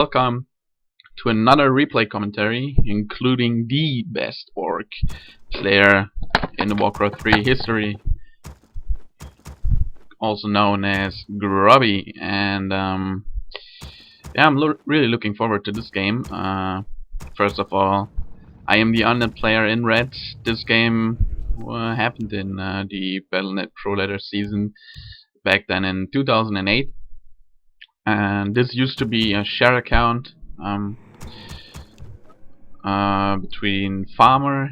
Welcome to another replay commentary, including the best orc player in the Warcraft 3 history, also known as Grubby. And yeah, I'm really looking forward to this game. First of all, I am the undead player in red. This game happened in the Battle.net Pro Ladder season back then in 2008. And this used to be a share account between Farmer,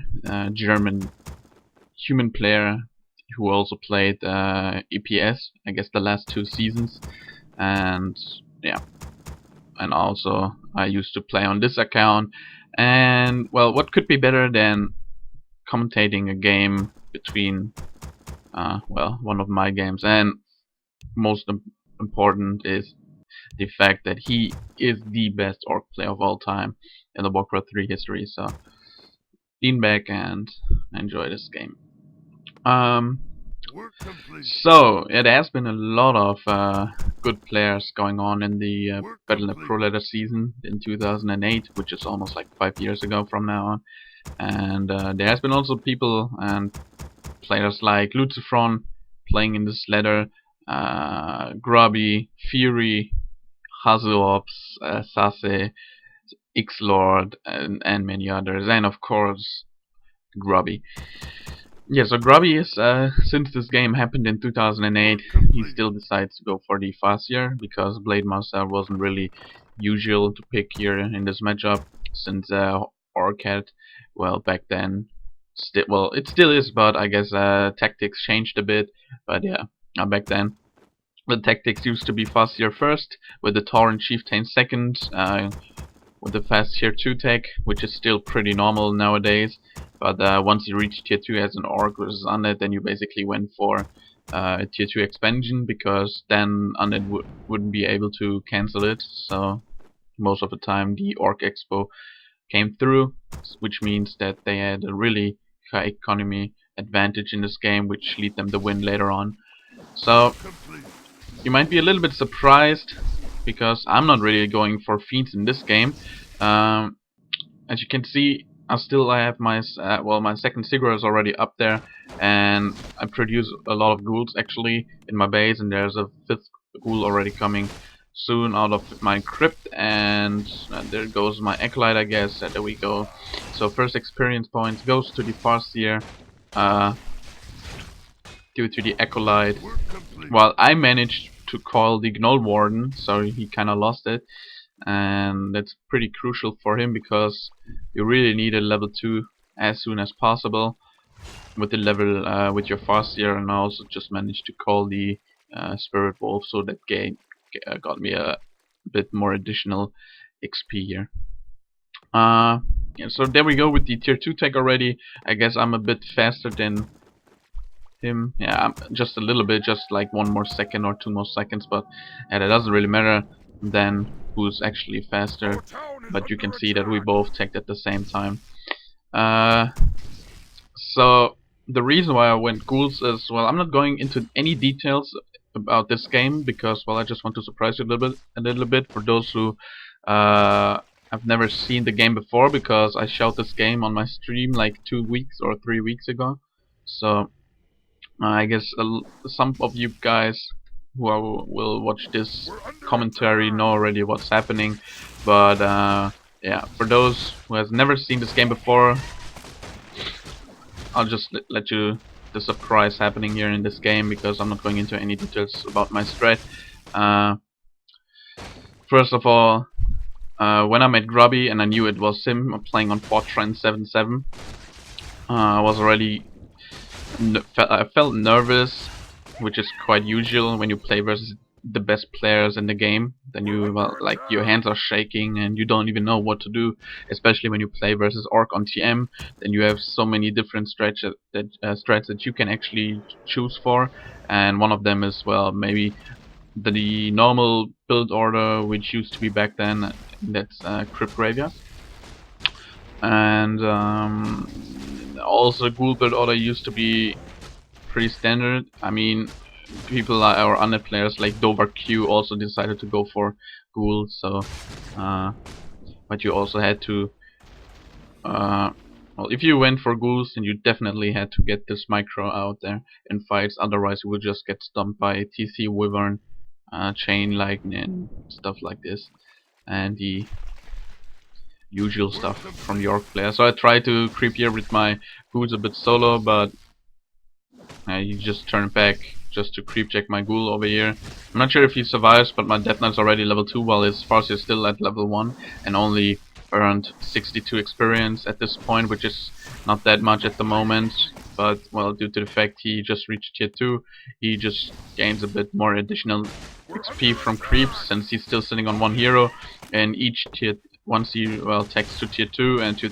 German human player who also played EPS, I guess the last 2 seasons, and yeah, and also I used to play on this account. And well, what could be better than commentating a game between well, one of my games, and most important is the fact that he is the best orc player of all time in the Warcraft 3 history. So lean back and enjoy this game. So it has been a lot of good players going on in the Battle.net Pro Ladder season in 2008, which is almost like 5 years ago from now on. And there has been also people and players like Lucifron playing in this ladder, Grubby, Fury, Hazuops, Sase, X-Lord, and many others, and of course Grubby. Yeah, so Grubby is, since this game happened in 2008, he still decides to go for the Farseer, because Blade Master wasn't really usual to pick here in this matchup, since Orc had, well, back then, well, it still is, but I guess tactics changed a bit. But yeah, back then the tactics used to be Farseer first, with the Tauren Chieftain second, with the fast tier 2 tech, which is still pretty normal nowadays. But once you reach tier 2 as an orc versus undead, then you basically went for a tier 2 expansion, because then undead wouldn't be able to cancel it. So most of the time the orc expo came through, which means that they had a really high economy advantage in this game, which lead them to win later on. So you might be a little bit surprised, because I'm not really going for fiends in this game. As you can see, I have my well, my second Sigura is already up there, and I produce a lot of ghouls actually in my base, and there's a 5th ghoul already coming soon out of my crypt, and there goes my acolyte, I guess. There we go. So first experience points goes to the Farseer due to the acolyte, while I managed to call the Gnoll Warden, so he kinda lost it. And that's pretty crucial for him, because you really need a level 2 as soon as possible with the level with your Farseer. And I also just managed to call the Spirit Wolf, so that game got me a bit more additional XP here. Yeah, so there we go with the tier 2 tech already. I guess I'm a bit faster than him. Yeah, just a little bit, just like 1 more second or 2 more seconds, but yeah, that doesn't really matter then who's actually faster. But you can see that we both teched at the same time. So the reason why I went ghouls is, well, I'm not going into any details about this game, because, well, I just want to surprise you a little bit for those who have never seen the game before, because I showed this game on my stream like 2 weeks or 3 weeks ago. So I guess some of you guys who will watch this commentary know already what's happening. But yeah, for those who has never seen this game before, I'll just let you the surprise happening here in this game, because I'm not going into any details about my strat. First of all, when I met Grubby and I knew it was him playing on Fortran 7.7, I was already I felt nervous, which is quite usual when you play versus the best players in the game. Then you, well, like, your hands are shaking and you don't even know what to do, especially when you play versus Orc on TM. Then you have so many different strats that you can actually choose for, and one of them is, well, maybe the normal build order, which used to be back then, that's Crypt Graveyard. And also ghoul build order used to be pretty standard. I mean, people or other players like Dover Q also decided to go for ghouls. So, but you also had to. Well, if you went for ghouls, then you definitely had to get this micro out there in fights. Otherwise, you would just get stumped by TC Wyvern, Chain Lightning, stuff like this, and the usual stuff from the Orc player. So I tried to creep here with my ghouls a bit solo, but he just turned back just to creep check my ghoul over here. I'm not sure if he survives, but my Death Knight's already level 2 while his Farseer is still at level 1 and only earned 62 experience at this point, which is not that much at the moment. But, well, due to the fact he just reached tier 2, he just gains a bit more additional XP from creeps since he's still sitting on one hero. And each tier, once he, well, takes to tier 2 and to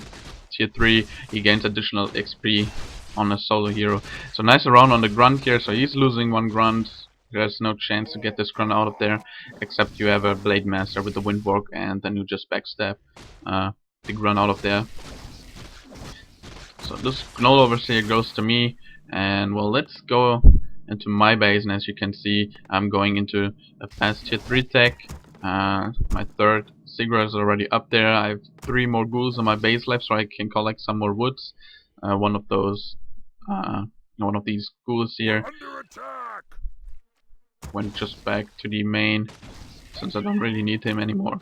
tier 3, he gains additional XP on a solo hero. So nice round on the grunt here, so he's losing one grunt. There's no chance to get this grunt out of there, except you have a Blade Master with the Windwalk, and then you just backstab the grunt out of there. So this Gnoll Overseer goes to me, and well, let's go into my base, and as you can see, I'm going into a fast tier 3 tech. My third Sigra is already up there. I have 3 more ghouls on my base left, so I can collect some more woods. One of these ghouls here went just back to the main, since I don't really need him anymore.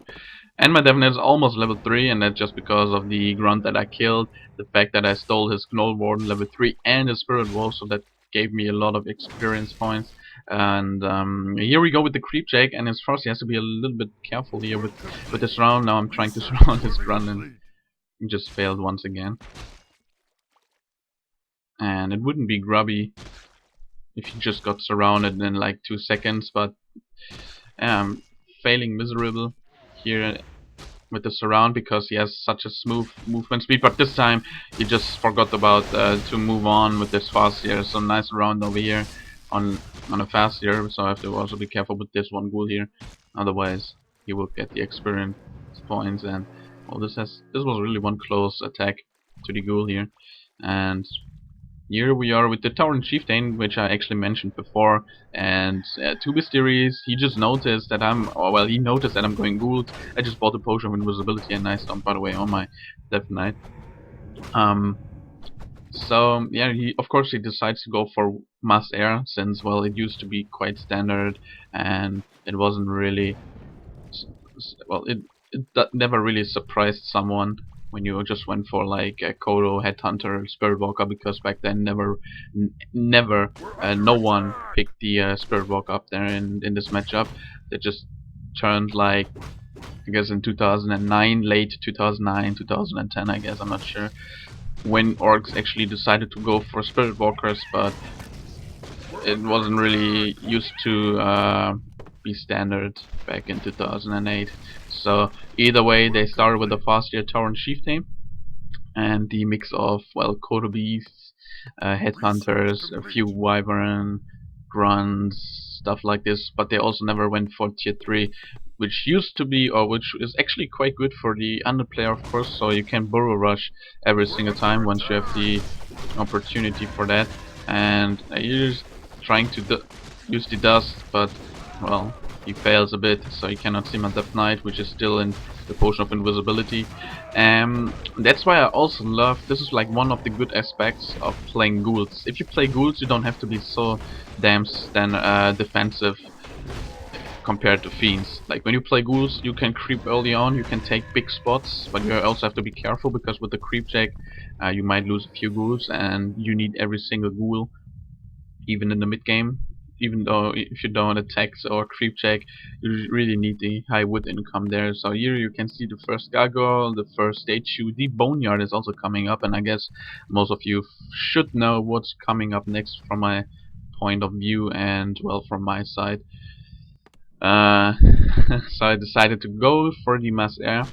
And my Death Knight is almost level 3, and that's just because of the grunt that I killed, the fact that I stole his Gnoll Warden level 3 and his Spirit Wolf, so that gave me a lot of experience points. And here we go with the creep check, and as far as he has to be a little bit careful here with this round. Now I'm trying to surround his grunt and just failed once again. And it wouldn't be grubby if you just got surrounded in like 2 seconds, but failing miserable here with the surround because he has such a smooth movement speed. But this time he just forgot about to move on with this Farseer. So nice round over here on a Farseer. So I have to also be careful with this one ghoul here, otherwise he will get the experience points. And well, this was really one close attack to the ghoul here. And here we are with the Tauren Chieftain, which I actually mentioned before, and to Mysterious, he just noticed that he noticed that I'm going ghouls. I just bought the potion of invisibility and nice stomp, by the way, on my Death Knight. So yeah, of course he decides to go for Mass Air, since well, it used to be quite standard, and it wasn't really, well, it never really surprised someone when you just went for like a Kodo, Headhunter, Spirit Walker, because back then no one picked the Spirit Walker up there in this matchup. They just turned like, I guess in 2009, late 2009, 2010, I guess, I'm not sure, when orcs actually decided to go for Spirit Walkers, but it wasn't really used to be standard back in 2008. So either way, they started with the Farseer Tauren Chieftain and the mix of, well, Kodo Beasts, Headhunters, a few Wyvern, Grunts, stuff like this, but they also never went for tier 3, which used to be, or which is actually quite good for the underplayer, of course, so you can burrow rush every single time once you have the opportunity for that. And you're just trying to use the dust, but well, he fails a bit, so you cannot see my Death Knight, which is still in the potion of invisibility. That's why I also love, this is like one of the good aspects of playing ghouls. If you play ghouls, you don't have to be so damn defensive compared to fiends. Like when you play ghouls, you can creep early on, you can take big spots, but you also have to be careful because with the creep check, you might lose a few ghouls, and you need every single ghoul, even in the mid game. Even though if you don't attack or creep check, you really need the high wood income there. So here you can see the first gargoyle, the first statue, the boneyard is also coming up, and I guess most of you should know what's coming up next from my point of view and well from my side. So I decided to go for the Mass Air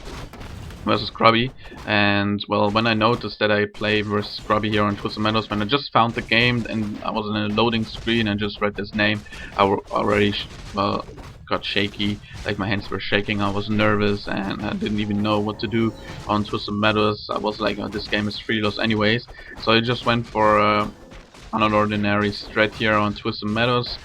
versus Grubby, and well, when I noticed that I play versus Grubby here on Twisted Meadows, when I just found the game and I was in a loading screen and just read his name, I already got shaky, like my hands were shaking, I was nervous and I didn't even know what to do on Twisted Meadows. I was like, oh, this game is free loss anyways, so I just went for an ordinary strat here on Twisted Meadows.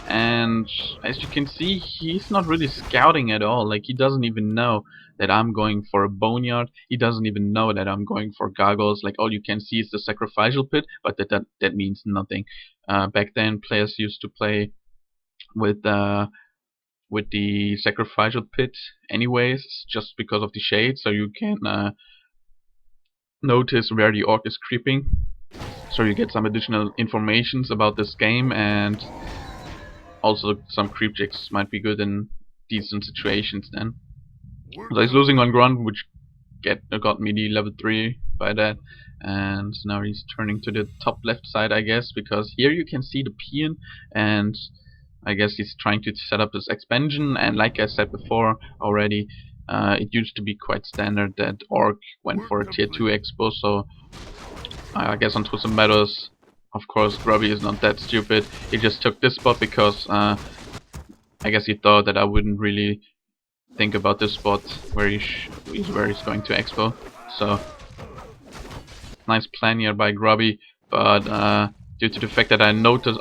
And as you can see, he's not really scouting at all. Like, he doesn't even know that I'm going for a boneyard. He doesn't even know that I'm going for gargoyles. Like, all you can see is the sacrificial pit, but that means nothing. Back then, players used to play with the sacrificial pit anyways, just because of the shade, so you can notice where the orc is creeping. So you get some additional informations about this game, and also some creep checks might be good in decent situations then. So he's losing on grunt, which got me the level 3 by that, and now he's turning to the top left side, I guess, because here you can see the peon, and I guess he's trying to set up this expansion. And like I said before already, it used to be quite standard that orc went for a tier 2 expo, so I guess on Twisted Meadows, of course, Grubby is not that stupid. He just took this spot because I guess he thought that I wouldn't really think about this spot where he's going to expo. So nice plan here by Grubby, but due to the fact that I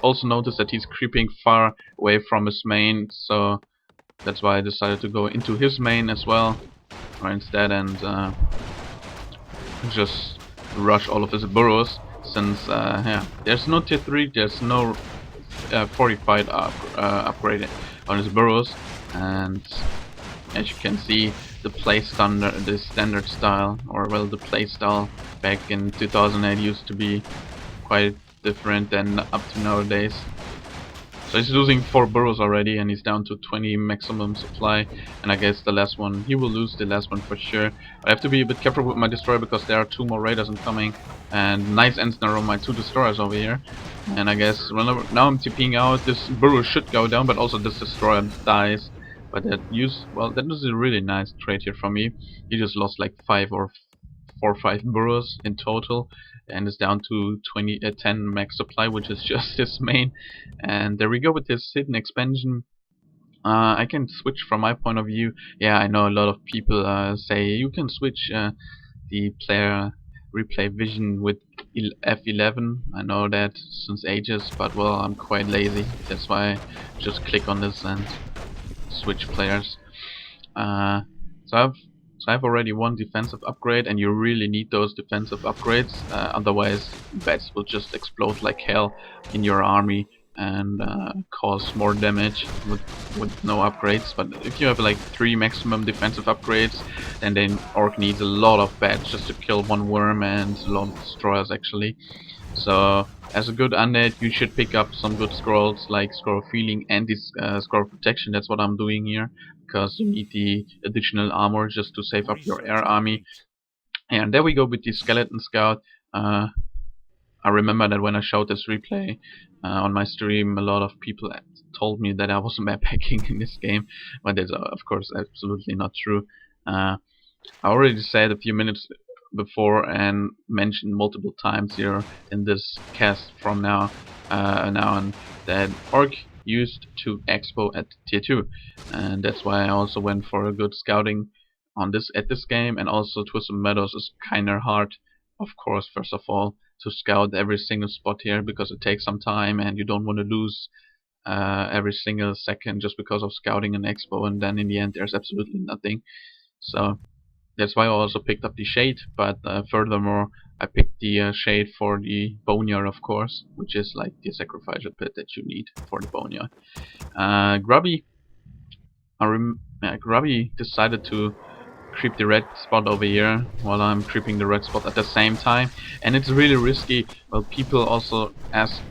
also noticed that he's creeping far away from his main, so that's why I decided to go into his main as well, or instead, and just rush all of his burrows. Since yeah, there's no tier 3, there's no fortified upgrade on his burrows, and as you can see, the standard style, or well, the play style back in 2008 used to be quite different than up to nowadays. So he's losing 4 burrows already, and he's down to 20 maximum supply, and I guess the last one, he will lose the last one for sure. I have to be a bit careful with my destroyer because there are 2 more raiders incoming, and nice end snare on my 2 destroyers over here. And I guess now I'm TPing out, this burrow should go down, but also this destroyer dies. But that was a really nice trade here for me. He just lost like 4 or 5 burrows in total, and is down to 10 max supply, which is just his main. And there we go with this hidden expansion. I can switch from my point of view. Yeah, I know a lot of people say you can switch the player replay vision with F11. I know that since ages, but well, I'm quite lazy. That's why I just click on this and switch players. So I've already one defensive upgrade, and you really need those defensive upgrades, otherwise bats will just explode like hell in your army and cause more damage with no upgrades. But if you have like 3 maximum defensive upgrades, then orc needs a lot of bats just to kill 1 worm and a lot of destroyers actually. So as a good undead, you should pick up some good scrolls like Scroll of Healing and this Scroll of Protection. That's what I'm doing here, because you need the additional armor just to save up your air army. And there we go with the Skeleton Scout. I remember that when I showed this replay on my stream, a lot of people told me that I was map hacking in this game, but that's of course absolutely not true. I already said a few minutes before and mentioned multiple times here in this cast from now on that orc used to expo at tier 2, and that's why I also went for a good scouting on this game. And also Twisted Meadows is kinda hard, of course, first of all, to scout every single spot here because it takes some time and you don't want to lose every single second just because of scouting an expo, and then in the end there's absolutely nothing. So that's why I also picked up the shade, but furthermore I picked the shade for the boneyard, of course, which is like the sacrificial pit that you need for the boneyard. Grubby decided to creep the red spot over here while I'm creeping the red spot at the same time, and it's really risky. Well, people also ask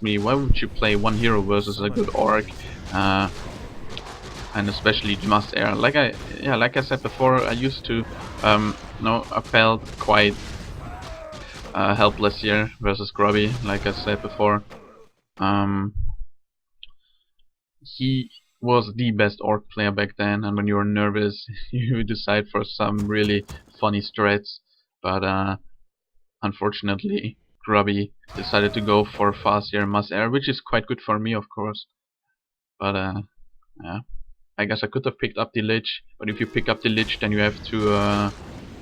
me, why would you play 1 hero versus a good orc? And especially must air. Like I said before, I used to I felt quite helpless here versus Grubby. Like I said before, he was the best orc player back then, and when you're nervous you decide for some really funny strats. But unfortunately Grubby decided to go for fast air must air, which is quite good for me, of course. But yeah, I guess I could have picked up the Lich, but if you pick up the Lich then you have to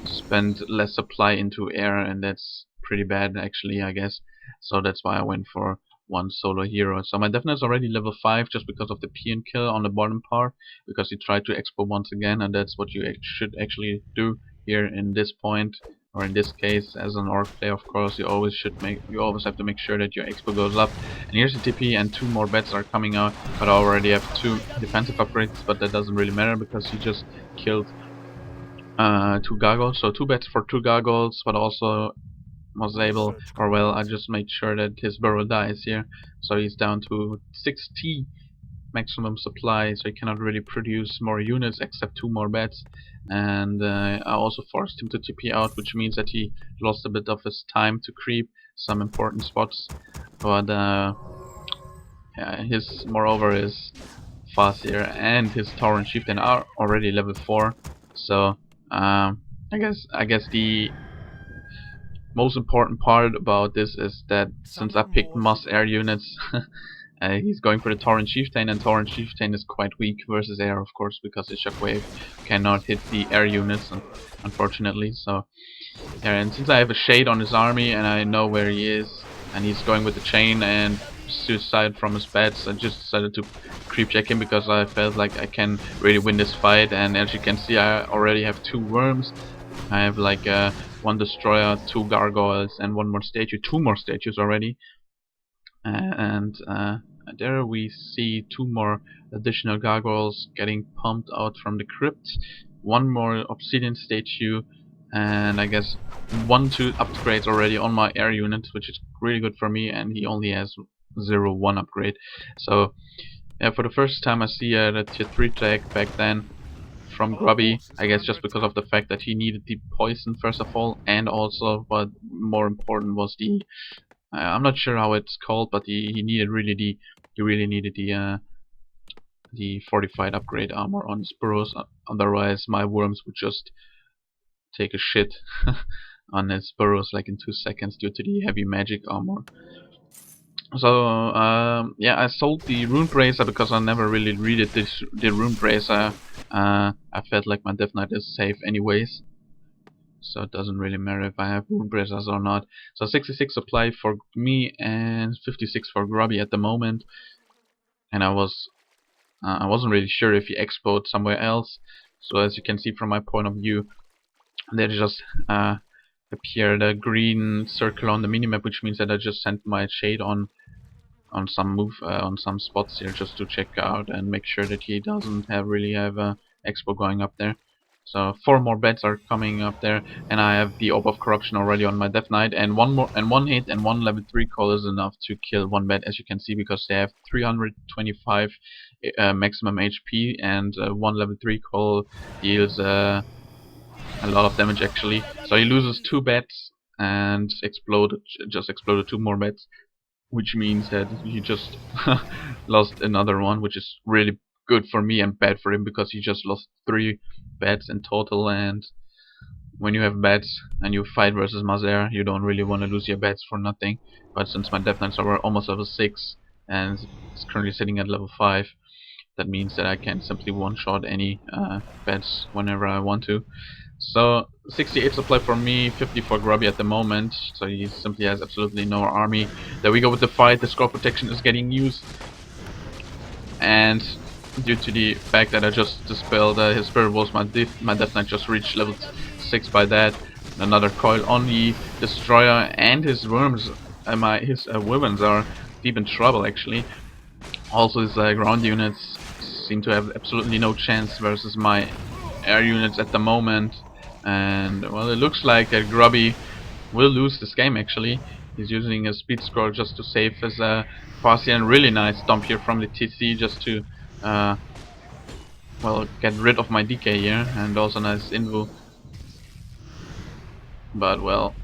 spend less supply into air, and that's pretty bad actually, I guess. So that's why I went for one solo hero. So my Defner is already level 5 just because of the PN kill on the bottom part, because he tried to expo once again, and that's what you should actually do here in this point, or in this case. As an orc player, of course, you always have to make sure that your expo goes up. And here's the TP, and 2 more bets are coming out, but I already have 2 defensive upgrades, but that doesn't really matter because he just killed 2 gargoyles. So 2 bets for 2 gargoyles, but also was able, or well, I just made sure that his burrow dies here, so he's down to 60 maximum supply, so he cannot really produce more units except 2 more bets. And I also forced him to TP out, which means that he lost a bit of his time to creep some important spots, but yeah, his moreover is faster, and his Tauren Chieftain are already level 4, so I guess the most important part about this is that since I picked Moss air units, he's going for the Tauren Chieftain, and Tauren Chieftain is quite weak versus air, of course, because his shockwave cannot hit the air units, unfortunately. So yeah, and since I have a shade on his army and I know where he is, and he's going with the chain and suicide from his beds, I just decided to creep check him because I felt like I can really win this fight. And as you can see, I already have 2 worms. I have like 1 destroyer, 2 gargoyles, and 1 more statue, 2 more statues already. And there we see 2 more additional gargoyles getting pumped out from the crypt, 1 more obsidian statue, and I guess 1-2 upgrades already on my air units, which is really good for me. And he only has 0-1 upgrade. So yeah, for the first time I see the tier 3 tag back then from Grubby, I guess just because of the fact that he needed the poison first of all, and also what more important was the I'm not sure how it's called, but he really needed the fortified upgrade armor on his burrows. Otherwise my worms would just take a shit on his burrows like in 2 seconds due to the heavy magic armor. So yeah, I sold the Rune Bracer because I never really read the Rune Bracer. I felt like my Death Knight is safe anyways, so it doesn't really matter if I have Rune Bracers or not. So 66 supply for me and 56 for Grubby at the moment. And I wasn't really sure if he expoed somewhere else. So as you can see from my point of view, there just appeared a green circle on the minimap, which means that I just sent my shade on some spots here just to check out and make sure that he doesn't really have a expo going up there. So 4 more bets are coming up there, and I have the Orb of Corruption already on my Death Knight, and 1 hit and 1 level 3 call is enough to kill 1 bet, as you can see, because they have 325 maximum HP, and 1 level 3 call deals a lot of damage actually. So he loses 2 bets and just exploded 2 more bets, which means that he just lost another one, which is really good for me and bad for him because he just lost 3 bets in total. And when you have bets and you fight versus Mazer, you don't really want to lose your bets for nothing. But since my Death Knights are almost level 6 and it's currently sitting at level 5, that means that I can simply one-shot any bets whenever I want to. So 68 supply for me, 50 for Grubby at the moment, so he simply has absolutely no army. There we go with the fight. The scroll protection is getting used, and due to the fact that I just dispelled his spirit wolves, my Death Knight just reached level 6 by that. Another coil on the destroyer, and his worms, his wyverns are deep in trouble actually. Also his ground units seem to have absolutely no chance versus my air units at the moment. And well, it looks like that Grubby will lose this game actually. He's using a speed scroll just to save his Farsi, and really nice dump here from the TC just to well, get rid of my DK here, and also nice invo. But well,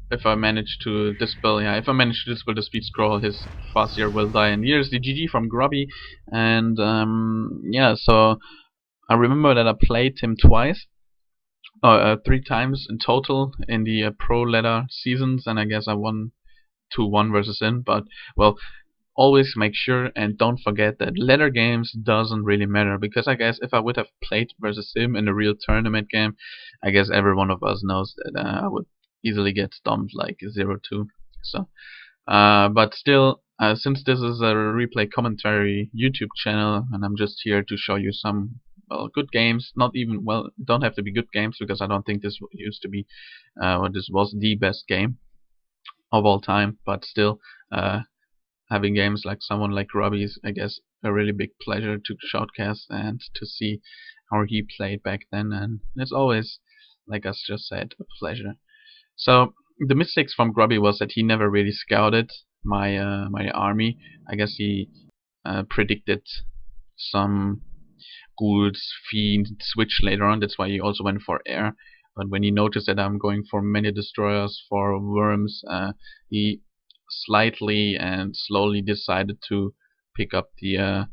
if I manage to dispel the speed scroll, his Farsier will die. And here's the GG from Grubby. And yeah, so I remember that I played him twice. 3 times in total in the pro ladder seasons, and I guess I won 2-1 versus him. But well, always make sure and don't forget that ladder games doesn't really matter, because I guess if I would have played versus him in a real tournament game, I guess every one of us knows that I would easily get stomped like 0-2. So but still, Since this is a replay commentary YouTube channel, and I'm just here to show you some, well, good games. Not even, well, don't have to be good games, because I don't think this used to be, or this was the best game of all time. But still, having games like someone like Grubby is, I guess, a really big pleasure to shoutcast and to see how he played back then. And it's always, like I just said, a pleasure. So the mistakes from Grubby was that he never really scouted my army. I guess he predicted some ghouls, fiend switch later on. That's why he also went for air. But when he noticed that I'm going for many destroyers for worms, he slightly and slowly decided to pick up the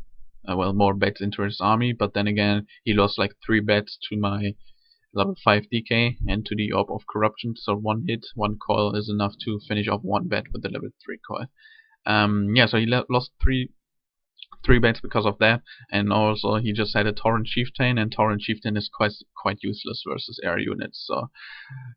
well, more bets into his army. But then again, he lost like 3 bets to my level 5 DK and to the Orb of Corruption. So one hit, one coil is enough to finish off one bet with the level 3 coil. Yeah, so he lost three bets because of that, and also he just had a Torrent Chieftain, and Torrent Chieftain is quite useless versus air units. So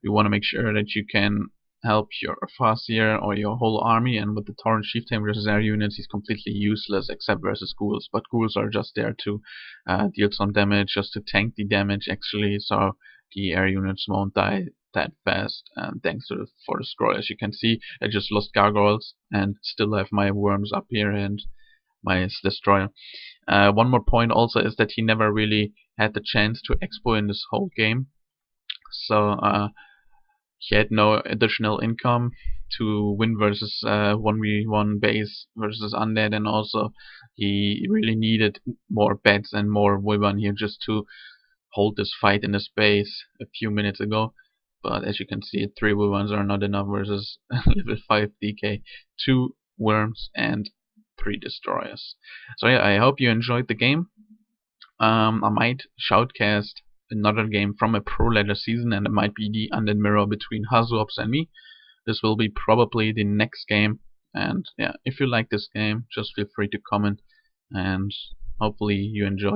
you want to make sure that you can help your Farseer or your whole army, and with the Torrent Chieftain versus air units, he's completely useless except versus ghouls. But ghouls are just there to deal some damage, just to tank the damage actually, so the air units won't die that fast. And thanks to the for the scroll, as you can see, I just lost gargoyles and still have my worms up here and my destroyer. One more point also is that he never really had the chance to expo in this whole game, so he had no additional income to win versus 1v1 base versus undead, and also he really needed more bets and more Wyvern here just to hold this fight in the space a few minutes ago. But as you can see, 3 Wyverns are not enough versus level 5 DK, 2 worms and 3 destroyers. So yeah, I hope you enjoyed the game. I might shoutcast another game from a pro ladder season, and it might be the Undead Mirror between Hazuops and me. This will be probably the next game. And yeah, if you like this game, just feel free to comment, and hopefully you enjoy.